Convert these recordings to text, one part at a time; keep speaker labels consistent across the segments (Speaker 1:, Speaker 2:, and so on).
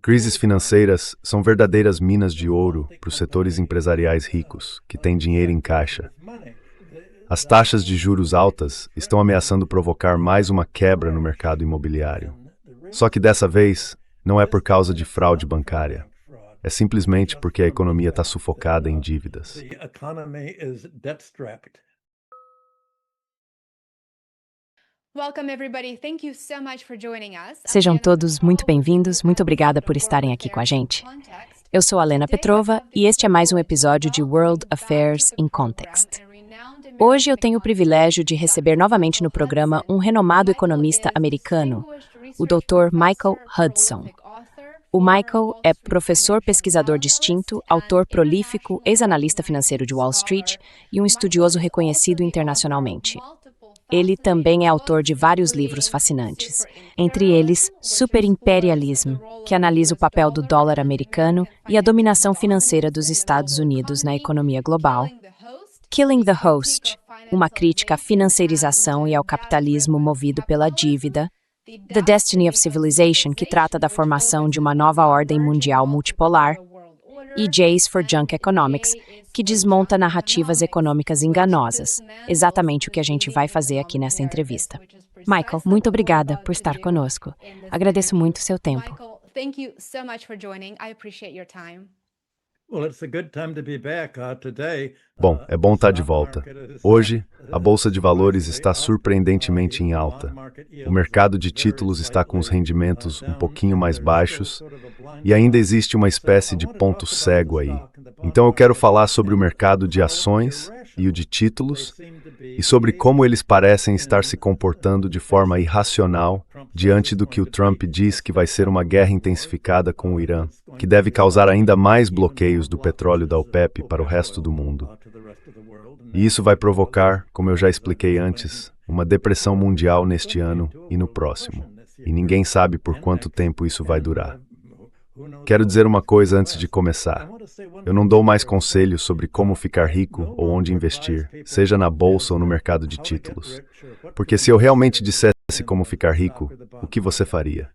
Speaker 1: Crises financeiras são verdadeiras minas de ouro para os setores empresariais ricos, que têm dinheiro em caixa. As taxas de juros altas estão ameaçando provocar mais uma quebra no mercado imobiliário. Só que dessa vez, não é por causa de fraude bancária. É simplesmente porque a economia está sufocada em dívidas.
Speaker 2: Sejam todos muito bem-vindos, muito obrigada por estarem aqui com a gente. Eu sou a Lena Petrova e este é mais um episódio de World Affairs in Context. Hoje eu tenho o privilégio de receber novamente no programa um renomado economista americano, o Dr. Michael Hudson. O Michael é professor pesquisador distinto, autor prolífico, ex-analista financeiro de Wall Street e um estudioso reconhecido internacionalmente. Ele também é autor de vários livros fascinantes, entre eles Superimperialism, que analisa o papel do dólar americano e a dominação financeira dos Estados Unidos na economia global, Killing the Host, uma crítica à financiarização e ao capitalismo movido pela dívida, The Destiny of Civilization, que trata da formação de uma nova ordem mundial multipolar, e Jays for Junk Economics, que desmonta narrativas econômicas enganosas, exatamente o que a gente vai fazer aqui nessa entrevista. Michael, muito obrigada por estar conosco. Agradeço muito o seu tempo.
Speaker 1: Bom, é bom estar de volta. Hoje, a Bolsa de Valores está surpreendentemente em alta. O mercado de títulos está com os rendimentos um pouquinho mais baixos e ainda existe uma espécie de ponto cego aí. Então eu quero falar sobre o mercado de ações e o de títulos e sobre como eles parecem estar se comportando de forma irracional diante do que o Trump diz que vai ser uma guerra intensificada com o Irã, que deve causar ainda mais bloqueios do petróleo da OPEP para o resto do mundo. E isso vai provocar, como eu já expliquei antes, uma depressão mundial neste ano e no próximo. E ninguém sabe por quanto tempo isso vai durar. Quero dizer uma coisa antes de começar. Eu não dou mais conselhos sobre como ficar rico ou onde investir, seja na bolsa ou no mercado de títulos. Porque se eu realmente dissesse como ficar rico, o que você faria?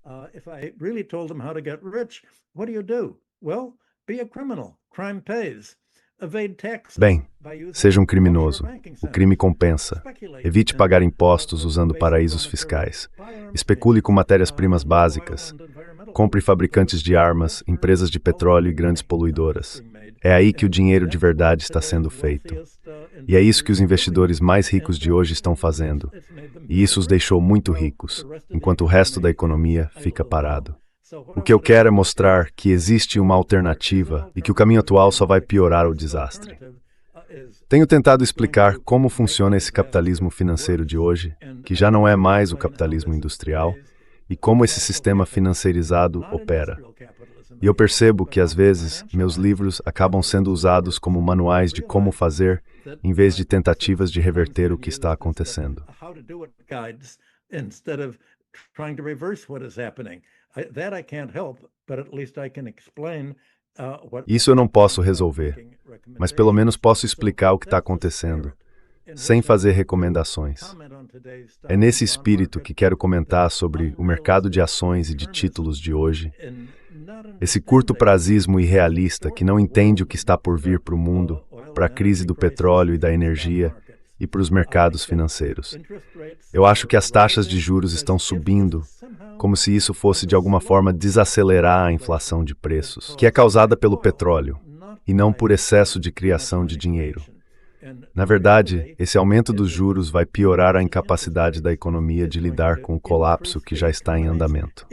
Speaker 1: Bem, seja um criminoso. O crime compensa. Evite pagar impostos usando paraísos fiscais. Especule com matérias-primas básicas. Compre fabricantes de armas, empresas de petróleo e grandes poluidoras. É aí que o dinheiro de verdade está sendo feito. E é isso que os investidores mais ricos de hoje estão fazendo. E isso os deixou muito ricos, enquanto o resto da economia fica parado. O que eu quero é mostrar que existe uma alternativa e que o caminho atual só vai piorar o desastre. Tenho tentado explicar como funciona esse capitalismo financeiro de hoje, que já não é mais o capitalismo industrial, e como esse sistema financeirizado opera. E eu percebo que, às vezes, meus livros acabam sendo usados como manuais de como fazer, em vez de tentativas de reverter o que está acontecendo. Isso eu não posso resolver, mas pelo menos posso explicar o que está acontecendo, sem fazer recomendações. É nesse espírito que quero comentar sobre o mercado de ações e de títulos de hoje, esse curto prazismo irrealista que não entende o que está por vir para o mundo, para a crise do petróleo e da energia e para os mercados financeiros. Eu acho que as taxas de juros estão subindo, como se isso fosse de alguma forma desacelerar a inflação de preços, que é causada pelo petróleo, e não por excesso de criação de dinheiro. Na verdade, esse aumento dos juros vai piorar a incapacidade da economia de lidar com o colapso que já está em andamento.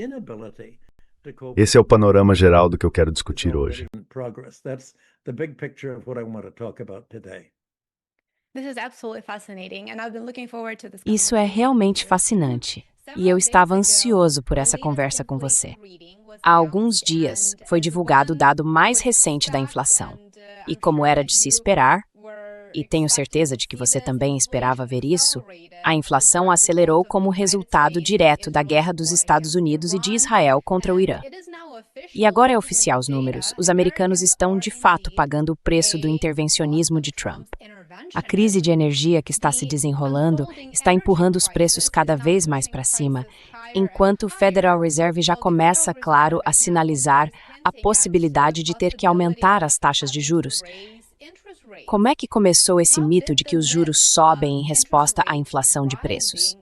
Speaker 1: Esse é o panorama geral do que eu quero discutir hoje.
Speaker 2: Isso é realmente fascinante, e eu estava ansioso por essa conversa com você. Há alguns dias, foi divulgado o dado mais recente da inflação, e como era de se esperar, e tenho certeza de que você também esperava ver isso, a inflação acelerou como resultado direto da guerra dos Estados Unidos e de Israel contra o Irã. E agora é oficial os números, os americanos estão de fato pagando o preço do intervencionismo de Trump. A crise de energia que está se desenrolando está empurrando os preços cada vez mais para cima, enquanto o Federal Reserve já começa, claro, a sinalizar a possibilidade de ter que aumentar as taxas de juros. Como é que começou esse mito de que os juros sobem em resposta à inflação de preços?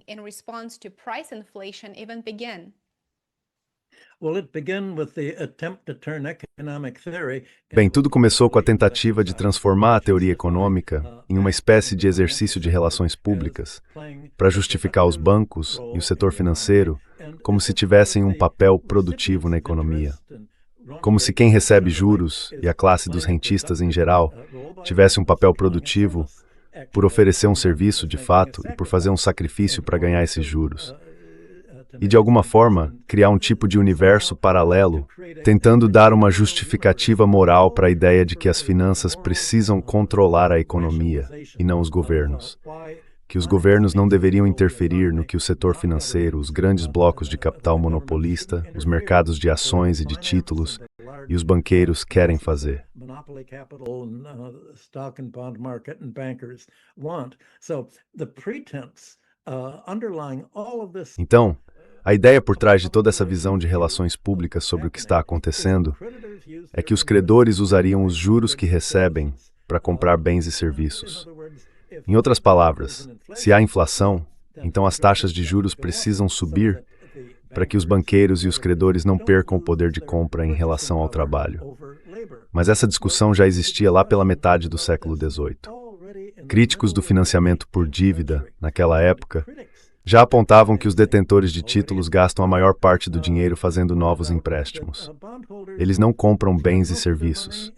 Speaker 1: Bem, tudo começou com a tentativa de transformar a teoria econômica em uma espécie de exercício de relações públicas, para justificar os bancos e o setor financeiro como se tivessem um papel produtivo na economia. Como se quem recebe juros, e a classe dos rentistas em geral, tivesse um papel produtivo por oferecer um serviço de fato e por fazer um sacrifício para ganhar esses juros. E, de alguma forma, criar um tipo de universo paralelo, tentando dar uma justificativa moral para a ideia de que as finanças precisam controlar a economia e não os governos. Que os governos não deveriam interferir no que o setor financeiro, os grandes blocos de capital monopolista, os mercados de ações e de títulos e os banqueiros querem fazer. Então, a ideia por trás de toda essa visão de relações públicas sobre o que está acontecendo é que os credores usariam os juros que recebem para comprar bens e serviços. Em outras palavras, se há inflação, então as taxas de juros precisam subir para que os banqueiros e os credores não percam o poder de compra em relação ao trabalho. Mas essa discussão já existia lá pela metade do século XVIII. Críticos do financiamento por dívida, naquela época, já apontavam que os detentores de títulos gastam a maior parte do dinheiro fazendo novos empréstimos. Eles não compram bens e serviços.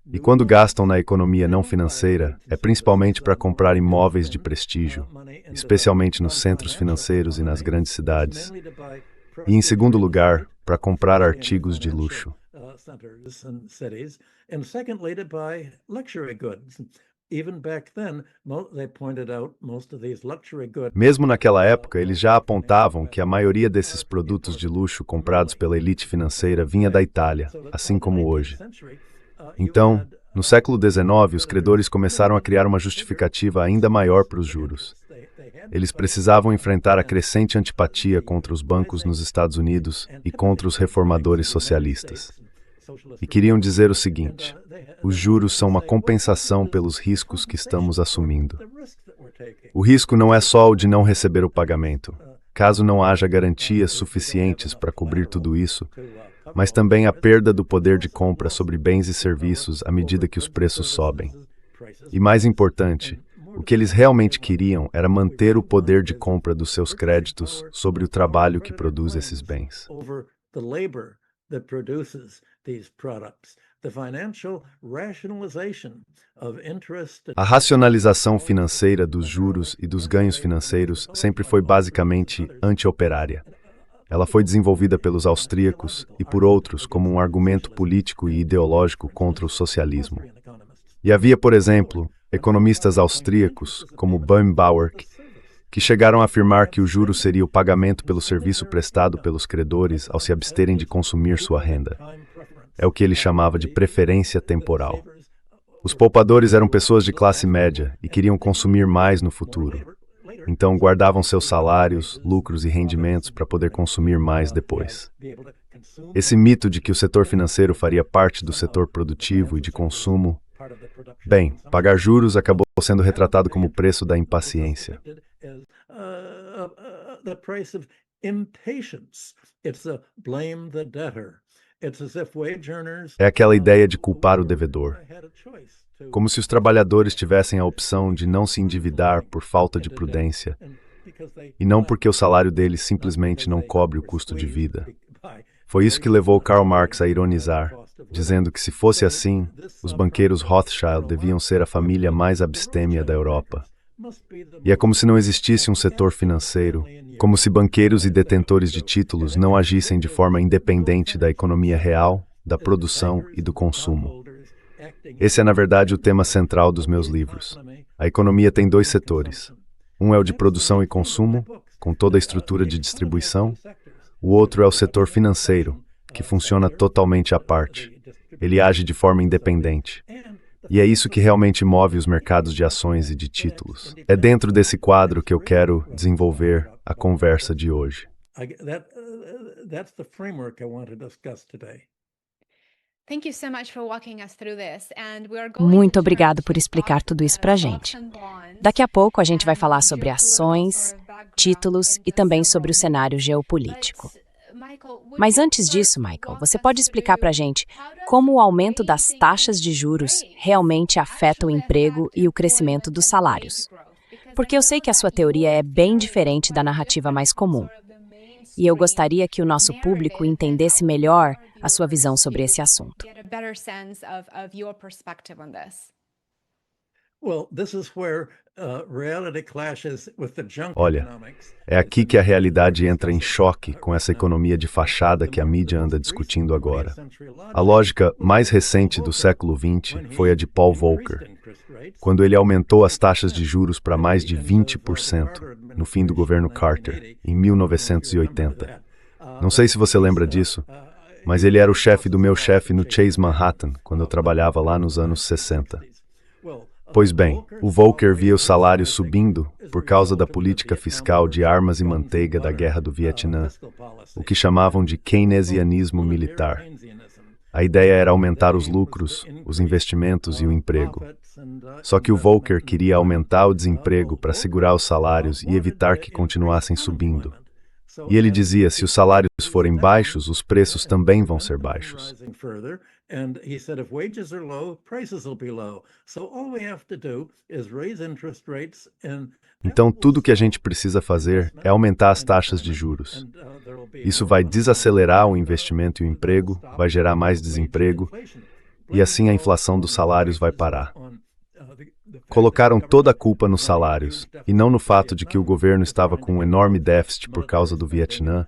Speaker 1: E quando gastam na economia não financeira, é principalmente para comprar imóveis de prestígio, especialmente nos centros financeiros e nas grandes cidades. E, em segundo lugar, para comprar artigos de luxo. Mesmo naquela época, eles já apontavam que a maioria desses produtos de luxo comprados pela elite financeira vinha da Itália, assim como hoje. Então, no século XIX, os credores começaram a criar uma justificativa ainda maior para os juros. Eles precisavam enfrentar a crescente antipatia contra os bancos nos Estados Unidos e contra os reformadores socialistas. E queriam dizer o seguinte: os juros são uma compensação pelos riscos que estamos assumindo. O risco não é só o de não receber o pagamento, caso não haja garantias suficientes para cobrir tudo isso, mas também a perda do poder de compra sobre bens e serviços à medida que os preços sobem. E mais importante, o que eles realmente queriam era manter o poder de compra dos seus créditos sobre o trabalho que produz esses bens. A racionalização financeira dos juros e dos ganhos financeiros sempre foi basicamente anti-operária. Ela foi desenvolvida pelos austríacos e por outros como um argumento político e ideológico contra o socialismo. E havia, por exemplo, economistas austríacos, como Baumbauer, que chegaram a afirmar que o juro seria o pagamento pelo serviço prestado pelos credores ao se absterem de consumir sua renda. É o que ele chamava de preferência temporal. Os poupadores eram pessoas de classe média e queriam consumir mais no futuro. Então guardavam seus salários, lucros e rendimentos para poder consumir mais depois. Esse mito de que o setor financeiro faria parte do setor produtivo e de consumo, bem, pagar juros acabou sendo retratado como o preço da impaciência. É aquela ideia de culpar o devedor. Como se os trabalhadores tivessem a opção de não se endividar por falta de prudência, e não porque o salário deles simplesmente não cobre o custo de vida. Foi isso que levou Karl Marx a ironizar, dizendo que se fosse assim, os banqueiros Rothschild deviam ser a família mais abstêmia da Europa. E é como se não existisse um setor financeiro, como se banqueiros e detentores de títulos não agissem de forma independente da economia real, da produção e do consumo. Esse é, na verdade, o tema central dos meus livros. A economia tem dois setores. Um é o de produção e consumo, com toda a estrutura de distribuição. O outro é o setor financeiro, que funciona totalmente à parte. Ele age de forma independente. E é isso que realmente move os mercados de ações e de títulos. É dentro desse quadro que eu quero desenvolver a conversa de hoje.
Speaker 3: That's the framework I want to discuss today.
Speaker 4: Thank you so much for walking us through this, and we are going
Speaker 2: Muito
Speaker 4: to
Speaker 2: obrigado
Speaker 4: turn
Speaker 2: por
Speaker 4: to
Speaker 2: explicar tudo isso pra
Speaker 4: stocks
Speaker 2: gente.
Speaker 4: and bonds,
Speaker 2: Daqui a pouco a gente vai
Speaker 4: and
Speaker 2: falar sobre
Speaker 4: geopolitical
Speaker 2: ações,
Speaker 4: sort of background
Speaker 2: títulos
Speaker 4: into
Speaker 2: e também
Speaker 4: several
Speaker 2: sobre o cenário
Speaker 4: news.
Speaker 2: geopolítico.
Speaker 4: But, Michael, would
Speaker 2: Mas
Speaker 4: you
Speaker 2: antes
Speaker 4: first
Speaker 2: disso, Michael,
Speaker 4: walk
Speaker 2: você
Speaker 4: us
Speaker 2: pode explicar pra
Speaker 4: through
Speaker 2: gente
Speaker 4: how does
Speaker 2: como o aumento das
Speaker 4: raising
Speaker 2: taxas de juros
Speaker 4: rates
Speaker 2: realmente afeta o
Speaker 4: actually
Speaker 2: emprego
Speaker 4: affect
Speaker 2: e o crescimento
Speaker 4: employment
Speaker 2: dos
Speaker 4: and
Speaker 2: salários?
Speaker 4: wage growth? Because
Speaker 2: Porque
Speaker 4: I
Speaker 2: eu sei
Speaker 4: know
Speaker 2: que a sua
Speaker 4: that
Speaker 2: teoria
Speaker 4: your
Speaker 2: é bem
Speaker 4: theory is
Speaker 2: diferente da
Speaker 4: quite
Speaker 2: narrativa mais
Speaker 4: different from
Speaker 2: comum.
Speaker 4: sort of the
Speaker 2: E eu
Speaker 4: mainstream
Speaker 2: gostaria que o nosso público
Speaker 4: narrative, and
Speaker 2: entendesse
Speaker 4: I would
Speaker 2: melhor
Speaker 4: love our
Speaker 2: a sua visão
Speaker 4: viewers
Speaker 2: sobre
Speaker 4: to
Speaker 2: esse assunto.
Speaker 4: get a better sense of your perspective on this.
Speaker 3: Well, this is where reality clashes with the junk
Speaker 1: Olha,
Speaker 3: economics.
Speaker 1: é aqui que a realidade entra em choque com essa economia de fachada que a mídia anda discutindo agora. A lógica mais recente do século XX foi a de Paul Volcker, quando ele aumentou as taxas de juros para mais de 20% no fim do governo Carter, em 1980. Não sei se você lembra disso, mas ele era o chefe do meu chefe no Chase Manhattan, quando eu trabalhava lá nos anos 60. Pois bem, o Volcker via os salários subindo por causa da política fiscal de armas e manteiga da Guerra do Vietnã, o que chamavam de keynesianismo militar. A ideia era aumentar os lucros, os investimentos e o emprego. Só que o Volcker queria aumentar o desemprego para segurar os salários e evitar que continuassem subindo. E ele dizia, se os salários forem baixos, os preços também vão ser baixos.
Speaker 3: And he said, if wages are low, prices will be low. So all we have to do is raise interest rates and
Speaker 1: Então, tudo que a gente precisa fazer é aumentar as taxas de juros. Isso vai desacelerar o investimento e o emprego, vai gerar mais desemprego, e assim a inflação dos salários vai parar. Colocaram toda a culpa nos salários, e não no fato de que o governo estava com um enorme déficit por causa do Vietnã,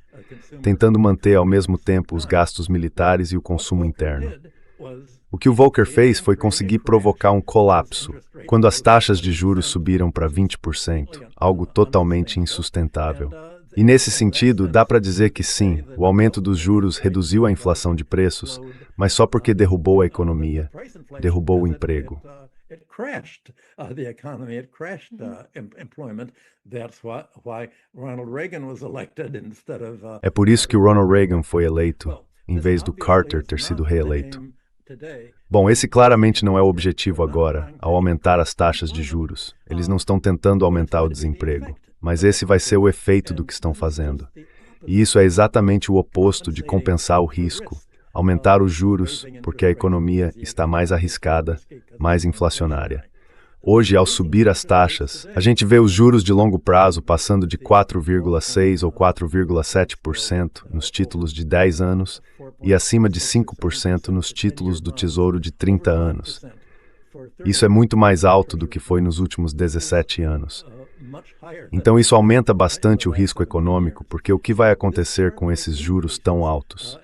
Speaker 1: tentando manter ao mesmo tempo os gastos militares e o consumo interno. O que o Volcker fez foi conseguir provocar um colapso, quando as taxas de juros subiram para 20%, algo totalmente insustentável. E nesse sentido, dá para dizer que sim, o aumento dos juros reduziu a inflação de preços, mas só porque derrubou a economia, derrubou o emprego.
Speaker 3: It crashed the economy. It crashed employment. That's why Ronald Reagan was elected instead of.
Speaker 1: É por isso que o Ronald Reagan foi eleito, em vez do Carter ter sido reeleito. Bom, esse claramente não é o objetivo agora, ao aumentar as taxas de juros. Eles não estão tentando aumentar o desemprego, mas esse vai ser o efeito do que estão fazendo. E isso é exatamente o oposto de compensar o risco. Aumentar os juros, porque a economia está mais arriscada, mais inflacionária. Hoje, ao subir as taxas, a gente vê os juros de longo prazo passando de 4,6% ou 4,7% nos títulos de 10 anos e acima de 5% nos títulos do Tesouro de 30 anos. Isso é muito mais alto do que foi nos últimos 17 anos. Então isso aumenta bastante o risco econômico, porque o que vai acontecer com esses juros tão altos?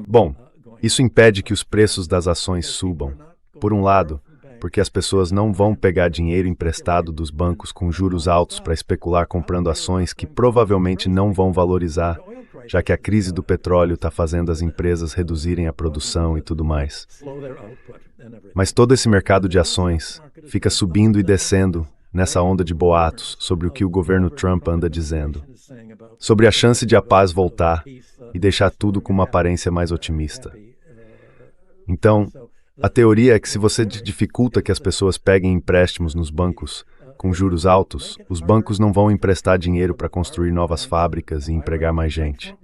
Speaker 1: Bom, isso impede que os preços das ações subam. Por um lado, porque as pessoas não vão pegar dinheiro emprestado dos bancos com juros altos para especular comprando ações que provavelmente não vão valorizar, já que a crise do petróleo está fazendo as empresas reduzirem a produção e tudo mais. Mas todo esse mercado de ações fica subindo e descendo nessa onda de boatos sobre o que o governo Trump anda dizendo, sobre a chance de a paz voltar e deixar tudo com uma aparência mais otimista. Então, a teoria é que se você dificulta que as pessoas peguem empréstimos nos bancos com juros altos, os bancos não vão emprestar dinheiro para construir novas fábricas e empregar mais gente.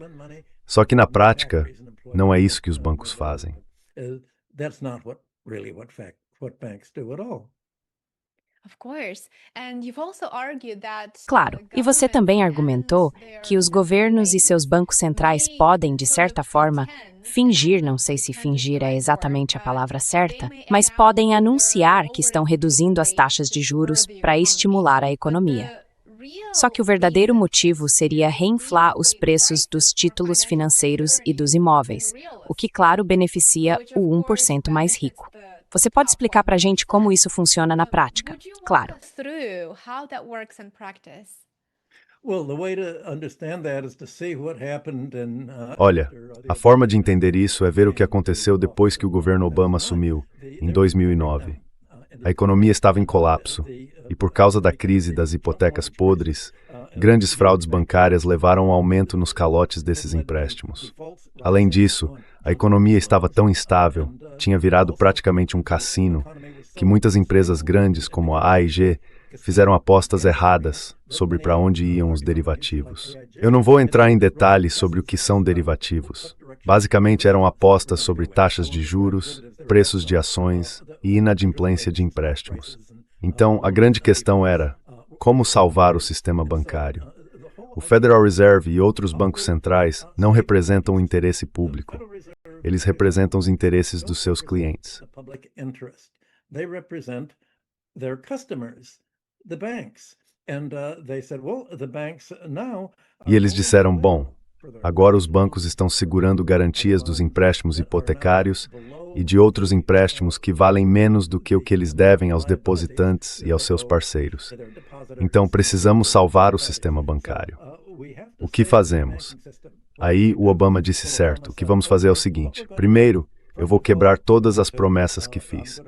Speaker 1: Só que na prática, não é isso que os bancos fazem.
Speaker 2: Claro, e você também argumentou que os governos e seus bancos centrais podem, de certa forma, fingir, não sei se fingir é exatamente a palavra certa, mas podem anunciar que estão reduzindo as taxas de juros para estimular a economia. Só que o verdadeiro motivo seria reinflar os preços dos títulos financeiros e dos imóveis, o que, claro, beneficia o 1% mais rico. Você pode explicar para a gente como isso funciona na prática? Claro.
Speaker 1: Olha, a forma de entender isso é ver o que aconteceu depois que o governo Obama assumiu, em 2009. A economia estava em colapso, e por causa da crise das hipotecas podres, grandes fraudes bancárias levaram a um aumento nos calotes desses empréstimos. Além disso, a economia estava tão instável, tinha virado praticamente um cassino, que muitas empresas grandes, como a AIG, fizeram apostas erradas sobre para onde iam os derivativos. Eu não vou entrar em detalhes sobre o que são derivativos. Basicamente eram apostas sobre taxas de juros, preços de ações e inadimplência de empréstimos. Então, a grande questão era: como salvar o sistema bancário? O Federal Reserve e outros bancos centrais não representam o interesse público. Eles representam os interesses dos seus clientes. E eles disseram, bom, agora os bancos estão segurando garantias dos empréstimos hipotecários e de outros empréstimos que valem menos do que o que eles devem aos depositantes e aos seus parceiros. Então, precisamos salvar o sistema bancário. O que fazemos? Aí o Obama disse, certo, o que vamos fazer é o seguinte: primeiro, eu vou quebrar todas as promessas que fiz.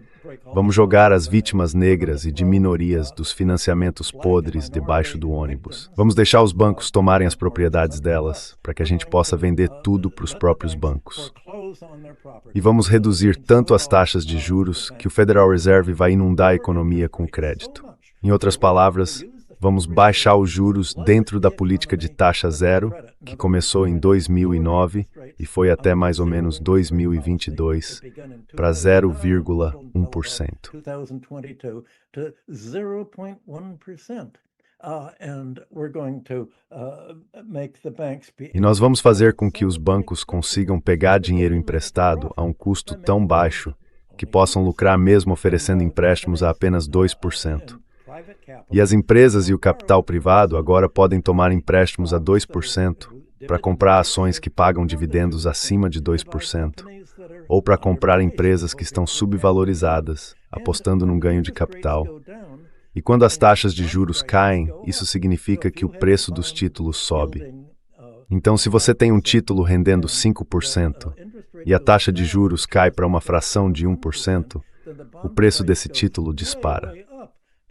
Speaker 1: Vamos jogar as vítimas negras e de minorias dos financiamentos podres debaixo do ônibus. Vamos deixar os bancos tomarem as propriedades delas, para que a gente possa vender tudo para os próprios bancos. E vamos reduzir tanto as taxas de juros que o Federal Reserve vai inundar a economia com crédito. Em outras palavras, vamos baixar os juros dentro da política de taxa zero, que começou em 2009 e foi até mais ou menos 2022, para 0,1%. E nós vamos fazer com que os bancos consigam pegar dinheiro emprestado a um custo tão baixo que possam lucrar mesmo oferecendo empréstimos a apenas 2%. E as empresas e o capital privado agora podem tomar empréstimos a 2% para comprar ações que pagam dividendos acima de 2%, ou para comprar empresas que estão subvalorizadas, apostando num ganho de capital. E quando as taxas de juros caem, isso significa que o preço dos títulos sobe. Então, se você tem um título rendendo 5% e a taxa de juros cai para uma fração de 1%, o preço desse título dispara.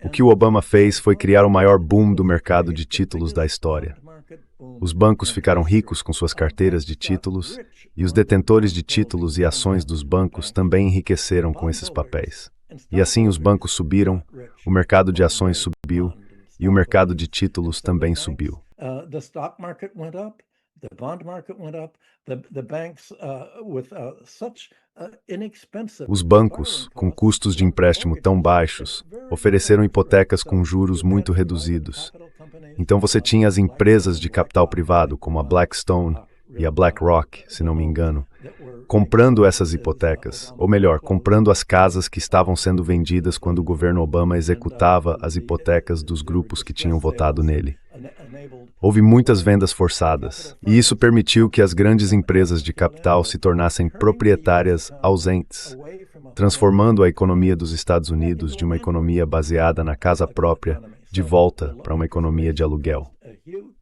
Speaker 1: O que o Obama fez foi criar o maior boom do mercado de títulos da história. Os bancos ficaram ricos com suas carteiras de títulos e os detentores de títulos e ações dos bancos também enriqueceram com esses papéis. E assim os bancos subiram, o mercado de ações subiu e o mercado de títulos também subiu. Os bancos, com custos de empréstimo tão baixos, ofereceram hipotecas com juros muito reduzidos. Então você tinha as empresas de capital privado, como a Blackstone e a BlackRock, se não me engano, comprando essas hipotecas, ou melhor, comprando as casas que estavam sendo vendidas quando o governo Obama executava as hipotecas dos grupos que tinham votado nele. Houve muitas vendas forçadas, e isso permitiu que as grandes empresas de capital se tornassem proprietárias ausentes, transformando a economia dos Estados Unidos de uma economia baseada na casa própria de volta para uma economia de aluguel.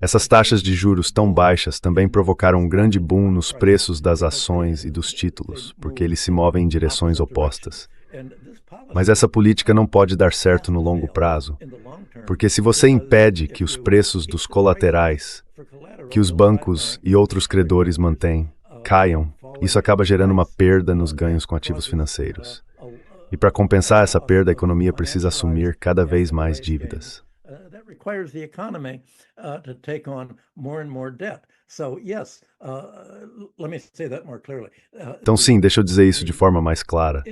Speaker 1: Essas taxas de juros tão baixas também provocaram um grande boom nos preços das ações e dos títulos, porque eles se movem em direções opostas. Mas essa política não pode dar certo no longo prazo, porque se você impede que os preços dos colaterais, que os bancos e outros credores mantêm, caiam, isso acaba gerando uma perda nos ganhos com ativos financeiros. E para compensar essa perda, a economia precisa assumir cada vez mais dívidas. Então sim, deixa eu dizer isso de forma mais clara.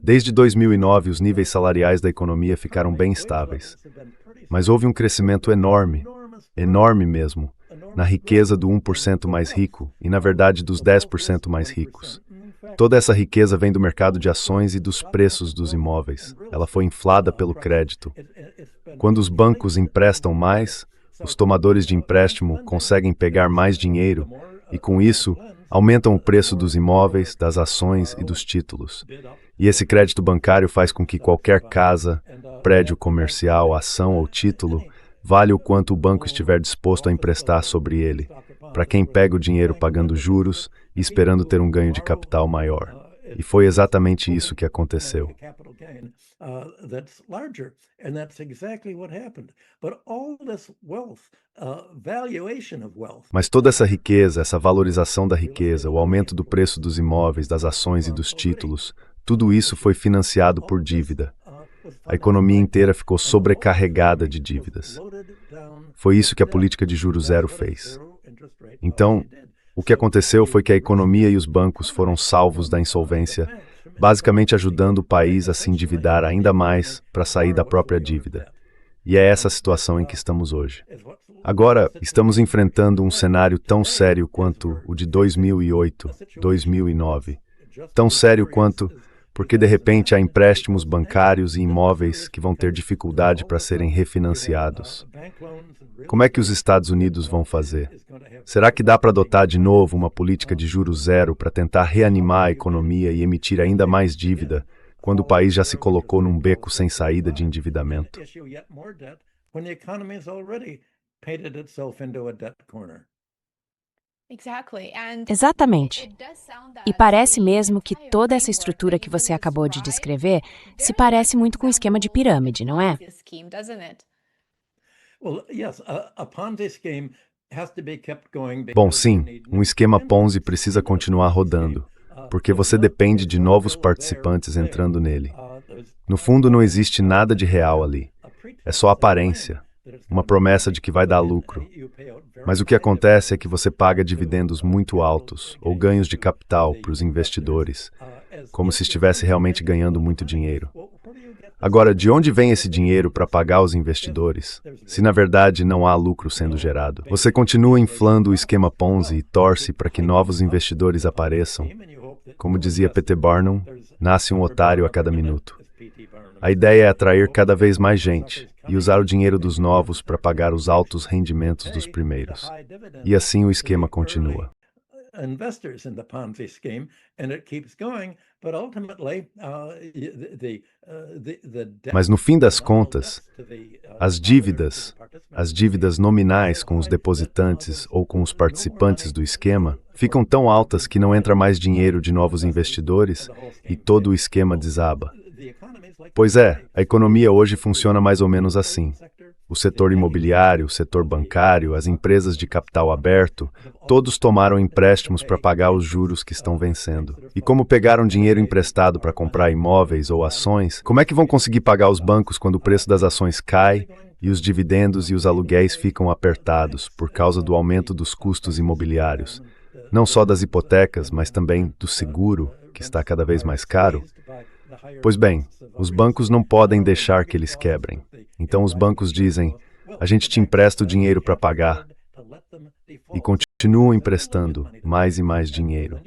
Speaker 1: Desde 2009, os níveis salariais da economia ficaram bem estáveis. Mas houve um crescimento enorme, enorme mesmo, na riqueza do 1% mais rico e, na verdade, dos 10% mais ricos. Toda essa riqueza vem do mercado de ações e dos preços dos imóveis. Ela foi inflada pelo crédito. Quando os bancos emprestam mais, os tomadores de empréstimo conseguem pegar mais dinheiro e, com isso, aumentam o preço dos imóveis, das ações e dos títulos. E esse crédito bancário faz com que qualquer casa, prédio comercial, ação ou título vale o quanto o banco estiver disposto a emprestar sobre ele, para quem pega o dinheiro pagando juros e esperando ter um ganho de capital maior. E foi exatamente isso que aconteceu. Mas toda essa riqueza, essa valorização da riqueza, o aumento do preço dos imóveis, das ações e dos títulos, tudo isso foi financiado por dívida. A economia inteira ficou sobrecarregada de dívidas. Foi isso que a política de juros zero fez. Então, o que aconteceu foi que a economia e os bancos foram salvos da insolvência, basicamente ajudando o país a se endividar ainda mais para sair da própria dívida. E é essa a situação em que estamos hoje. Agora, estamos enfrentando um cenário tão sério quanto o de 2008, 2009. Tão sério quanto porque, de repente, há empréstimos bancários e imóveis que vão ter dificuldade para serem refinanciados. Como é que os Estados Unidos vão fazer? Será que dá para adotar de novo uma política de juros zero para tentar reanimar a economia e emitir ainda mais dívida, quando o país já se colocou num beco sem saída de endividamento?
Speaker 2: Exatamente. E parece mesmo que toda essa estrutura que você acabou de descrever se parece muito com o esquema de pirâmide, não é?
Speaker 1: Bom, sim, um esquema Ponzi precisa continuar rodando, porque você depende de novos participantes entrando nele. No fundo, não existe nada de real ali. É só aparência, uma promessa de que vai dar lucro. Mas o que acontece é que você paga dividendos muito altos ou ganhos de capital para os investidores, como se estivesse realmente ganhando muito dinheiro. Agora, de onde vem esse dinheiro para pagar os investidores, se na verdade não há lucro sendo gerado? Você continua inflando o esquema Ponzi e torce para que novos investidores apareçam. Como dizia P.T. Barnum, nasce um otário a cada minuto. A ideia é atrair cada vez mais gente e usar o dinheiro dos novos para pagar os altos rendimentos dos primeiros. E assim o esquema continua. Mas no fim das contas, as dívidas nominais com os depositantes ou com os participantes do esquema ficam tão altas que não entra mais dinheiro de novos investidores e todo o esquema desaba. Pois é, a economia hoje funciona mais ou menos assim. O setor imobiliário, o setor bancário, as empresas de capital aberto, todos tomaram empréstimos para pagar os juros que estão vencendo. E como pegaram dinheiro emprestado para comprar imóveis ou ações, como é que vão conseguir pagar os bancos quando o preço das ações cai e os dividendos e os aluguéis ficam apertados por causa do aumento dos custos imobiliários? Não só das hipotecas, mas também do seguro, que está cada vez mais caro. Pois bem, os bancos não podem deixar que eles quebrem. Então os bancos dizem, a gente te empresta o dinheiro para pagar. E continuam emprestando mais e mais dinheiro.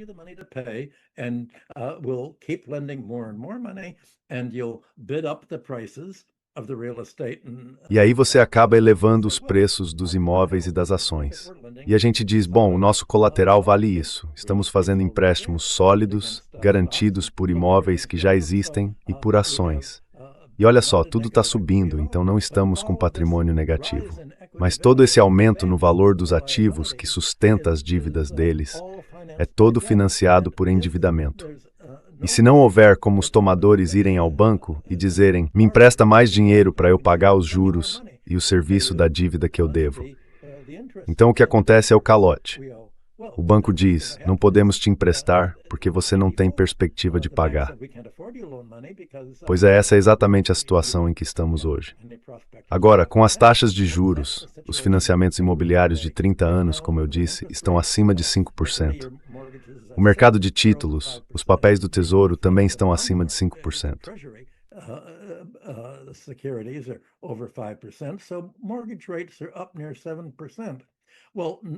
Speaker 1: E aí você acaba elevando os preços dos imóveis e das ações. E a gente diz, bom, o nosso colateral vale isso. Estamos fazendo empréstimos sólidos, garantidos por imóveis que já existem e por ações. E olha só, tudo está subindo, então não estamos com patrimônio negativo. Mas todo esse aumento no valor dos ativos que sustenta as dívidas deles é todo financiado por endividamento. E se não houver como os tomadores irem ao banco e dizerem, me empresta mais dinheiro para eu pagar os juros e o serviço da dívida que eu devo. Então o que acontece é o calote. O banco diz, não podemos te emprestar porque você não tem perspectiva de pagar. Pois é, essa é exatamente a situação em que estamos hoje. Agora, com as taxas de juros, os financiamentos imobiliários de 30 anos, como eu disse, estão acima de 5%. O mercado de títulos, os papéis do Tesouro, também estão acima de 5%.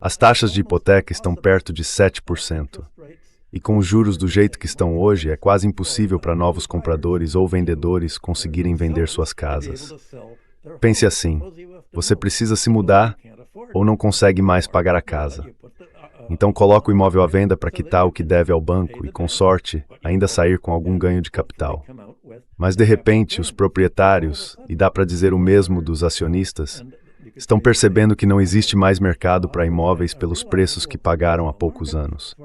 Speaker 1: As taxas de hipoteca estão perto de 7%. E com os juros do jeito que estão hoje, é quase impossível para novos compradores ou vendedores conseguirem vender suas casas. Pense assim, você precisa se mudar ou não consegue mais pagar a casa. Então coloca o imóvel à venda para quitar o que deve ao banco e, com sorte, ainda sair com algum ganho de capital. Mas, de repente, os proprietários, e dá para dizer o mesmo dos acionistas, Estão percebendo que não existe mais mercado para imóveis pelos preços que pagaram há poucos anos.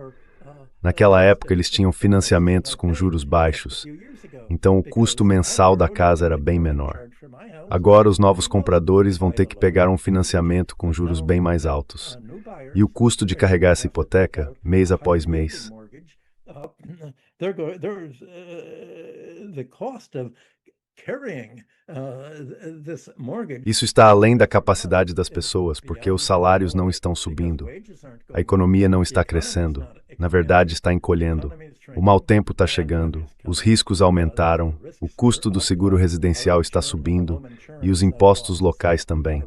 Speaker 1: Naquela época, eles tinham financiamentos com juros baixos, então o custo mensal da casa era bem menor. Agora, os novos compradores vão ter que pegar um financiamento com juros bem mais altos. E o custo de carregar essa hipoteca, mês após mês. Isso está além da capacidade das pessoas, porque os salários não estão subindo. A economia não está crescendo. Na verdade, está encolhendo. O mau tempo está chegando. Os riscos aumentaram. O custo do seguro residencial está subindo. E os impostos locais também.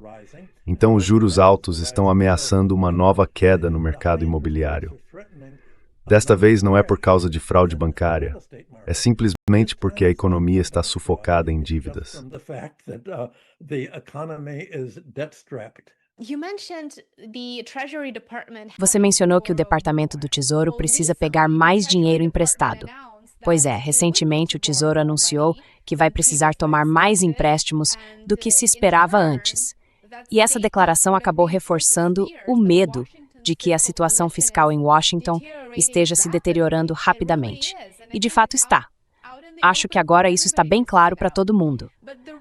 Speaker 1: Então, os juros altos estão ameaçando uma nova queda no mercado imobiliário. Desta vez não é por causa de fraude bancária. É simplesmente porque a economia está sufocada em dívidas.
Speaker 2: Você mencionou que o Departamento do Tesouro precisa pegar mais dinheiro emprestado. Pois é, recentemente o Tesouro anunciou que vai precisar tomar mais empréstimos do que se esperava antes. E essa declaração acabou reforçando o medo de que a situação fiscal em Washington esteja se deteriorando rapidamente. E de fato está. Acho que agora isso está bem claro para todo mundo.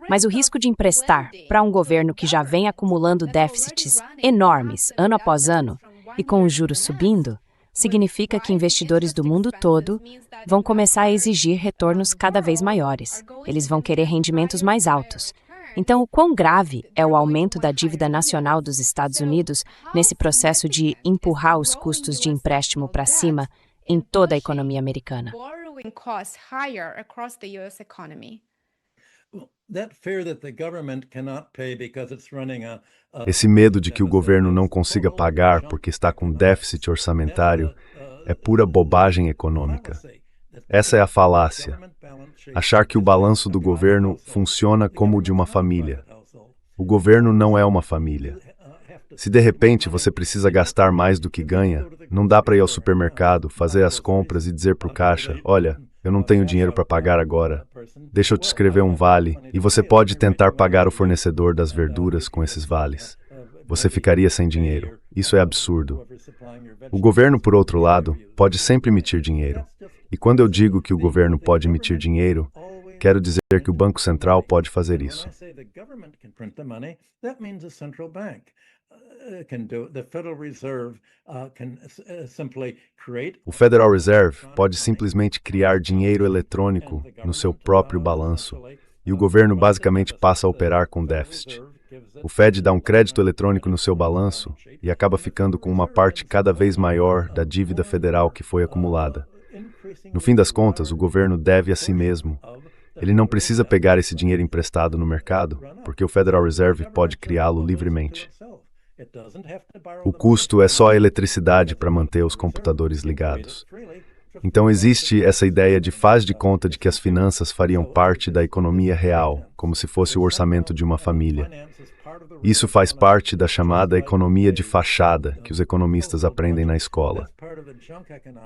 Speaker 2: Mas o risco de emprestar para um governo que já vem acumulando déficits enormes ano após ano e com os juros subindo, significa que investidores do mundo todo vão começar a exigir retornos cada vez maiores. Eles vão querer rendimentos mais altos. Então, o quão grave é o aumento da dívida nacional dos Estados Unidos nesse processo de empurrar os custos de empréstimo para cima em toda a economia americana?
Speaker 1: Esse medo de que o governo não consiga pagar porque está com déficit orçamentário é pura bobagem econômica. Essa é a falácia. Achar que o balanço do governo funciona como o de uma família. O governo não é uma família. Se de repente você precisa gastar mais do que ganha, não dá para ir ao supermercado, fazer as compras e dizer para o caixa, olha, eu não tenho dinheiro para pagar agora. Deixa eu te escrever um vale e você pode tentar pagar o fornecedor das verduras com esses vales. Você ficaria sem dinheiro. Isso é absurdo. O governo, por outro lado, pode sempre emitir dinheiro. E quando eu digo que o governo pode emitir dinheiro, quero dizer que o Banco Central pode fazer isso. O Federal Reserve pode simplesmente criar dinheiro eletrônico no seu próprio balanço, e o governo basicamente passa a operar com déficit. O Fed dá um crédito eletrônico no seu balanço e acaba ficando com uma parte cada vez maior da dívida federal que foi acumulada. No fim das contas, o governo deve a si mesmo. Ele não precisa pegar esse dinheiro emprestado no mercado, porque o Federal Reserve pode criá-lo livremente. O custo é só a eletricidade para manter os computadores ligados. Então existe essa ideia de faz de conta de que as finanças fariam parte da economia real, como se fosse o orçamento de uma família. Isso faz parte da chamada economia de fachada que os economistas aprendem na escola.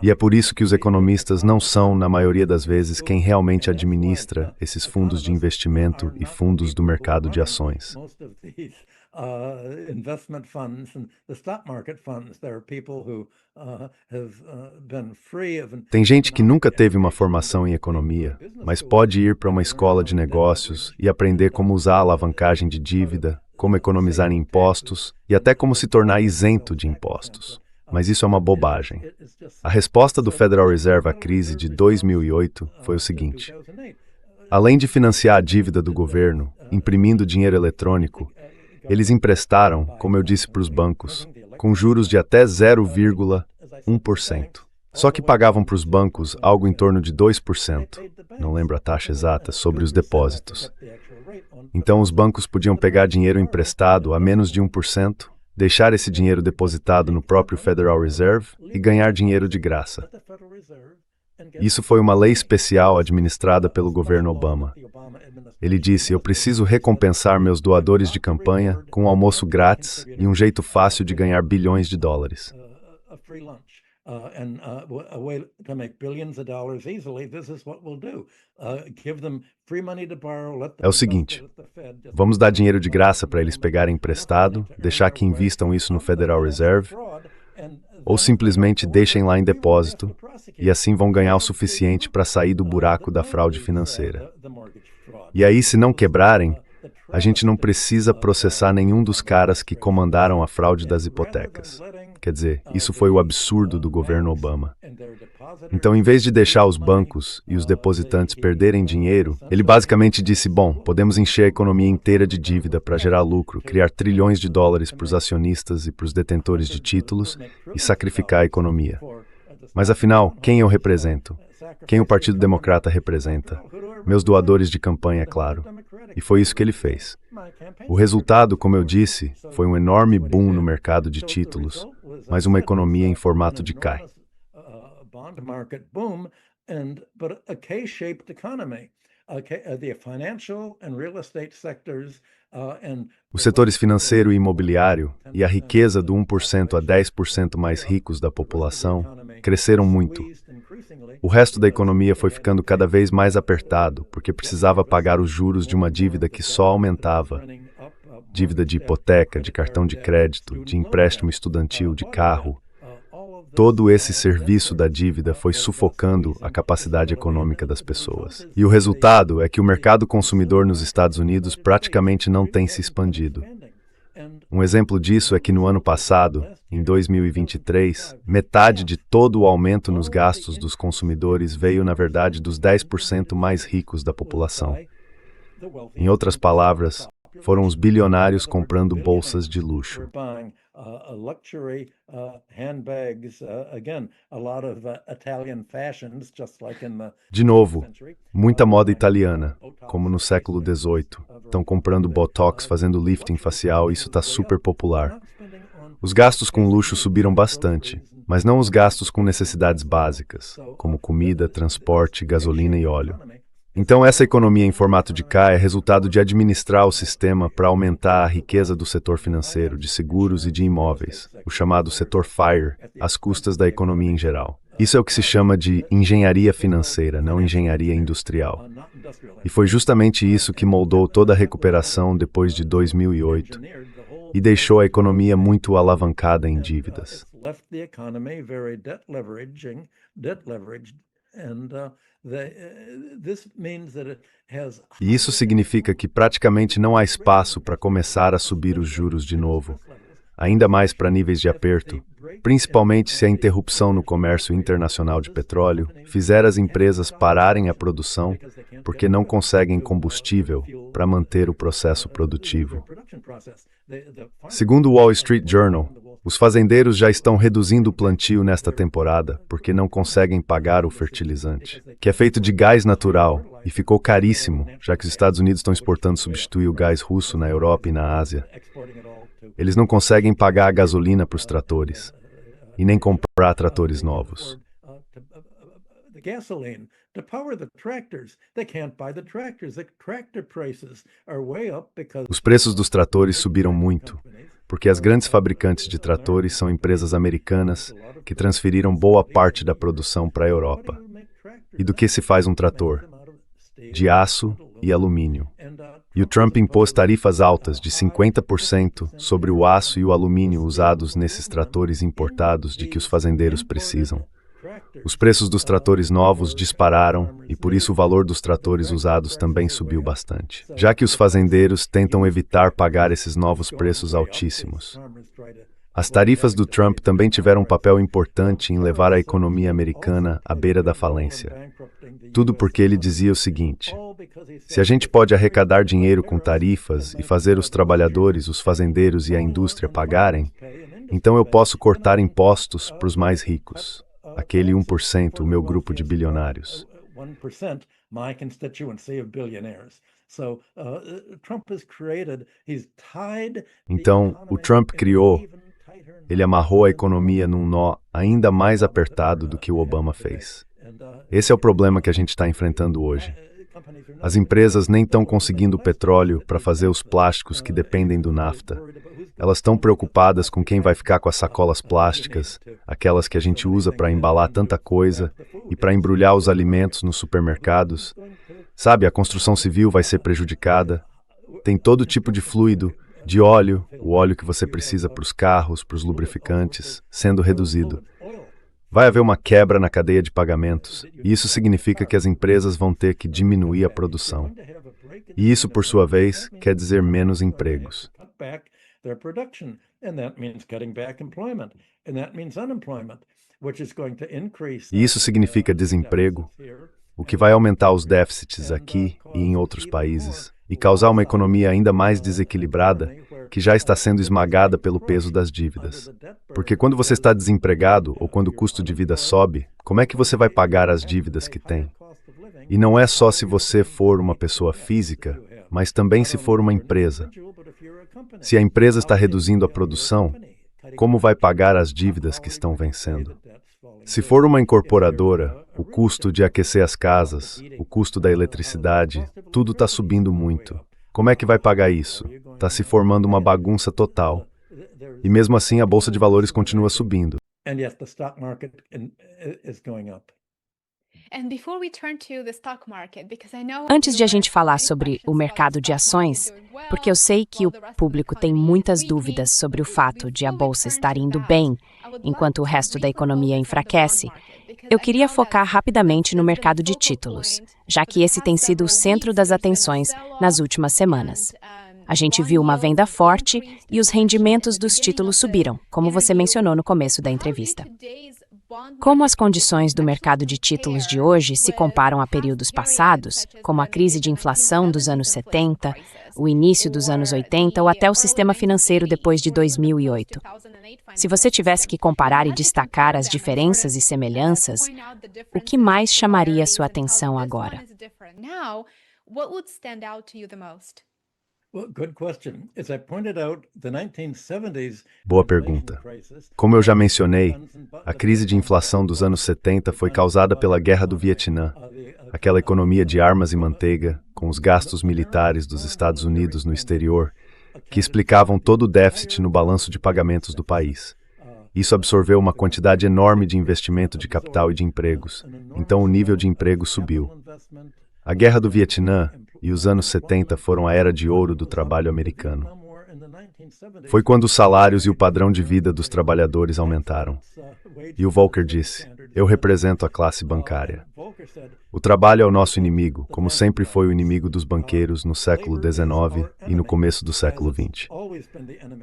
Speaker 1: E é por isso que os economistas não são, na maioria das vezes, quem realmente administra esses fundos de investimento e fundos do mercado de ações. Tem gente que nunca teve uma formação em economia, mas pode ir para uma escola de negócios e aprender como usar a alavancagem de dívida, como economizar em impostos e até como se tornar isento de impostos. Mas isso é uma bobagem. A resposta do Federal Reserve à crise de 2008 foi o seguinte: além de financiar a dívida do governo, imprimindo dinheiro eletrônico, eles emprestaram, como eu disse para os bancos, com juros de até 0,1%. Só que pagavam para os bancos algo em torno de 2%, não lembro a taxa exata, sobre os depósitos. Então os bancos podiam pegar dinheiro emprestado a menos de 1%, deixar esse dinheiro depositado no próprio Federal Reserve e ganhar dinheiro de graça. Isso foi uma lei especial administrada pelo governo Obama. Ele disse, eu preciso recompensar meus doadores de campanha com um almoço grátis e um jeito fácil de ganhar bilhões de dólares.
Speaker 3: a way to make billions of dollars easily, this is what we'll do. Give them free money to borrow, let them
Speaker 1: É o
Speaker 3: invest
Speaker 1: seguinte,
Speaker 3: it at the Fed. Just
Speaker 1: vamos dar dinheiro de graça para eles pegarem emprestado, deixar que invistam isso no Federal Reserve, ou simplesmente deixem lá em depósito, e assim vão ganhar o suficiente para sair do buraco da fraude financeira. E aí, se não quebrarem, a gente não precisa processar nenhum dos caras que comandaram a fraude das hipotecas. Quer dizer, isso foi o absurdo do governo Obama. Então, em vez de deixar os bancos e os depositantes perderem dinheiro, ele basicamente disse, bom, podemos encher a economia inteira de dívida para gerar lucro, criar trilhões de dólares para os acionistas e para os detentores de títulos e sacrificar a economia. Mas afinal, quem eu represento? Quem o Partido Democrata representa? Meus doadores de campanha, é claro. E foi isso que ele fez. O resultado, como eu disse, foi um enorme boom no mercado de títulos, mas uma economia em formato de K.
Speaker 3: Bond market boom, but a K-shaped economy. The financial and real estate sectors
Speaker 1: Os setores financeiro e imobiliário e a riqueza do 1% a 10% mais ricos da população cresceram muito. O resto da economia foi ficando cada vez mais apertado, porque precisava pagar os juros de uma dívida que só aumentava. Dívida de hipoteca, de cartão de crédito, de empréstimo estudantil, de carro. Todo esse serviço da dívida foi sufocando a capacidade econômica das pessoas. E o resultado é que o mercado consumidor nos Estados Unidos praticamente não tem se expandido. Um exemplo disso é que no ano passado, em 2023, metade de todo o aumento nos gastos dos consumidores veio, na verdade, dos 10% mais ricos da população. Em outras palavras, foram os bilionários comprando bolsas de luxo. De novo, muita moda italiana, como no século XVIII. Estão comprando botox, fazendo lifting facial, isso está super popular. Os gastos com luxo subiram bastante, mas não os gastos com necessidades básicas, como comida, transporte, gasolina e óleo. Então, essa economia em formato de K é resultado de administrar o sistema para aumentar a riqueza do setor financeiro, de seguros e de imóveis, o chamado setor FIRE, às custas da economia em geral. Isso é o que se chama de engenharia financeira, não engenharia industrial. E foi justamente isso que moldou toda a recuperação depois de 2008 e deixou a economia muito alavancada em dívidas. E isso significa que praticamente não há espaço para começar a subir os juros de novo, ainda mais para níveis de aperto, principalmente se a interrupção no comércio internacional de petróleo fizer as empresas pararem a produção porque não conseguem combustível para manter o processo produtivo. Segundo o Wall Street Journal, os fazendeiros já estão reduzindo o plantio nesta temporada porque não conseguem pagar o fertilizante, que é feito de gás natural e ficou caríssimo, já que os Estados Unidos estão exportando substituir o gás russo na Europa e na Ásia. Eles não conseguem pagar a gasolina para os tratores e nem comprar tratores novos. Os preços dos tratores subiram muito, porque as grandes fabricantes de tratores são empresas americanas que transferiram boa parte da produção para a Europa. E do que se faz um trator? De aço e alumínio. E o Trump impôs tarifas altas de 50% sobre o aço e o alumínio usados nesses tratores importados de que os fazendeiros precisam. Os preços dos tratores novos dispararam e por isso o valor dos tratores usados também subiu bastante, já que os fazendeiros tentam evitar pagar esses novos preços altíssimos. As tarifas do Trump também tiveram um papel importante em levar a economia americana à beira da falência. Tudo porque ele dizia o seguinte: se a gente pode arrecadar dinheiro com tarifas e fazer os trabalhadores, os fazendeiros e a indústria pagarem, então eu posso cortar impostos para os mais ricos. Aquele 1%, o meu grupo de bilionários. Então, o Trump criou, ele amarrou a economia num nó ainda mais apertado do que o Obama fez. Esse é o problema que a gente está enfrentando hoje. As empresas nem estão conseguindo petróleo para fazer os plásticos que dependem do NAFTA. Elas estão preocupadas com quem vai ficar com as sacolas plásticas, aquelas que a gente usa para embalar tanta coisa e para embrulhar os alimentos nos supermercados. Sabe, a construção civil vai ser prejudicada. Tem todo tipo de fluido, de óleo, o óleo que você precisa para os carros, para os lubrificantes, sendo reduzido. Vai haver uma quebra na cadeia de pagamentos, e isso significa que as empresas vão ter que diminuir a produção. E isso, por sua vez, quer dizer menos empregos. E isso significa desemprego, o que vai aumentar os déficits aqui e em outros países, e causar uma economia ainda mais desequilibrada, que já está sendo esmagada pelo peso das dívidas. Porque quando você está desempregado ou quando o custo de vida sobe, como é que você vai pagar as dívidas que tem? E não é só se você for uma pessoa física, mas também se for uma empresa. Se a empresa está reduzindo a produção, como vai pagar as dívidas que estão vencendo? Se for uma incorporadora, o custo de aquecer as casas, o custo da eletricidade, tudo está subindo muito. Como é que vai pagar isso? Está se formando uma bagunça total. E mesmo assim a Bolsa de Valores continua subindo.
Speaker 2: Antes de a gente falar sobre o mercado de ações, porque eu sei que o público tem muitas dúvidas sobre o fato de a bolsa estar indo bem, enquanto o resto da economia enfraquece, eu queria focar rapidamente no mercado de títulos, já que esse tem sido o centro das atenções nas últimas semanas. A gente viu uma venda forte e os rendimentos dos títulos subiram, como você mencionou no começo da entrevista. Como as condições do mercado de títulos de hoje se comparam a períodos passados, como a crise de inflação dos anos 70, o início dos anos 80 ou até o sistema financeiro depois de 2008? Se você tivesse que comparar e destacar as diferenças e semelhanças, o que mais chamaria sua atenção agora?
Speaker 1: Boa pergunta. Como eu já mencionei, a crise de inflação dos anos 70 foi causada pela Guerra do Vietnã, aquela economia de armas e manteiga, com os gastos militares dos Estados Unidos no exterior, que explicavam todo o déficit no balanço de pagamentos do país. Isso absorveu uma quantidade enorme de investimento de capital e de empregos, então o nível de emprego subiu. A Guerra do Vietnã e os anos 70 foram a era de ouro do trabalho americano. Foi quando os salários e o padrão de vida dos trabalhadores aumentaram. E o Volcker disse: "Eu represento a classe bancária. O trabalho é o nosso inimigo, como sempre foi o inimigo dos banqueiros no século XIX e no começo do século XX.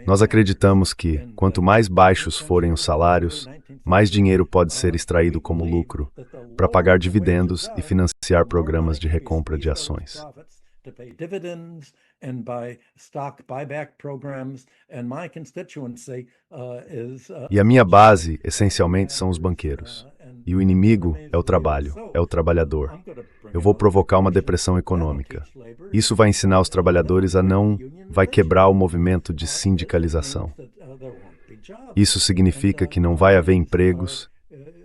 Speaker 1: Nós acreditamos que, quanto mais baixos forem os salários, mais dinheiro pode ser extraído como lucro para pagar dividendos e financiar programas de recompra de ações." E a minha base, essencialmente, são os banqueiros. E o inimigo é o trabalho, é o trabalhador. Eu vou provocar uma depressão econômica. Isso vai ensinar os trabalhadores a não... vai quebrar o movimento de sindicalização. Isso significa que não vai haver empregos